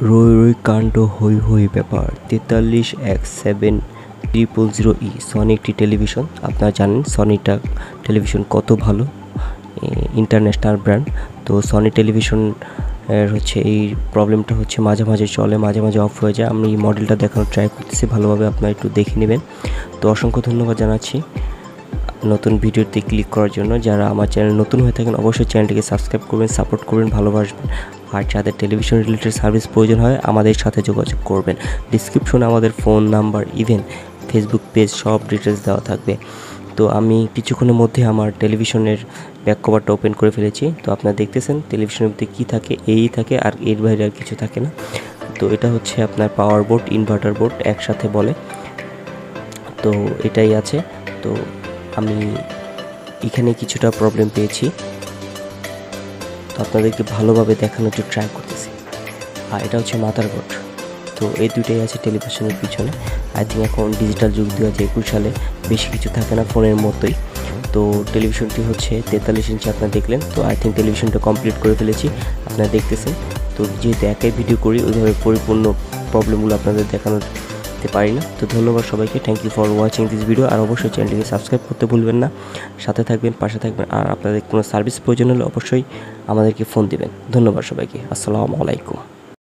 রই রই কাণ্ড হই হই ব্যাপার 43X7000E সনি একটি টেলিভিশন। আপনারা জানেন সনিটা টেলিভিশন কত ভালো, ইন্টারন্যাশনাল ব্র্যান্ড। তো সনি টেলিভিশন এর হচ্ছে এই প্রবলেমটা হচ্ছে মাঝে মাঝে চলে, মাঝে মাঝে অফ হয়ে যায়। আমি এই মডেলটা দেখানোর ট্রাই করতেছি, ভালোভাবে আপনারা একটু দেখে নেবেন। তো অসংখ্য ধন্যবাদ জানাচ্ছি নতুন ভিডিওতে ক্লিক করার জন্য। যারা আমার চ্যানেল নতুন হয়ে থাকেন অবশ্যই চ্যানেলটিকে সাবস্ক্রাইব করবেন, সাপোর্ট করবেন, ভালোবাসবেন। আর যাদের টেলিভিশন রিলেটেড সার্ভিস প্রয়োজন হয় আমাদের সাথে যোগাযোগ করবেন। ডিসক্রিপশনে আমাদের phone number, even Facebook page সব ডিটেলস দেওয়া থাকবে। তো আমি কিছুক্ষণের মধ্যে আমার টেলিভিশনের ব্যাক কভারটা ওপেন করে ফেলেছি। তো আপনারা দেখতেছেন টেলিভিশনের মধ্যে কী থাকে, এই থাকে, আর এর বাইরে আর কিছু থাকে না। তো এটা হচ্ছে আপনার পাওয়ার বোর্ড, ইনভার্টার বোর্ড একসাথে বলে। তো এটাই আছে। তো আমি এখানে কিছুটা প্রবলেম পেয়েছি, তো আপনাদেরকে ভালোভাবে দেখানোর জন্য ট্রাই করতেছি। আর এটা হচ্ছে মাদার বোর্ড। তো এই দুইটাই আছে টেলিভিশনের পিছনে। আই থিঙ্ক এখন ডিজিটাল যুগ 2021 সালে বেশি কিছু থাকে না, ফোনের মতোই। তো টেলিভিশনটি হচ্ছে 43 ইঞ্চি আপনারা দেখলেন। তো আই থিঙ্ক টেলিভিশনটা কমপ্লিট করে ফেলেছি, আপনারা দেখতেছেন। তো যেহেতু একাই ভিডিও করি ওইভাবে পরিপূর্ণ প্রবলেমগুলো আপনাদের দেখানোতে পারি না। তো ধন্যবাদ সবাইকে, thank you for watching this video. আর অবশ্যই চ্যানেলটিকে সাবস্ক্রাইব করতে ভুলবেন না, সাথে থাকবেন, পাশে থাকবেন। আর আপনাদের কোনো সার্ভিস প্রয়োজন হলে অবশ্যই আমাদেরকে ফোন দিবেন। ধন্যবাদ সবাইকে, আসসালামু আলাইকুম।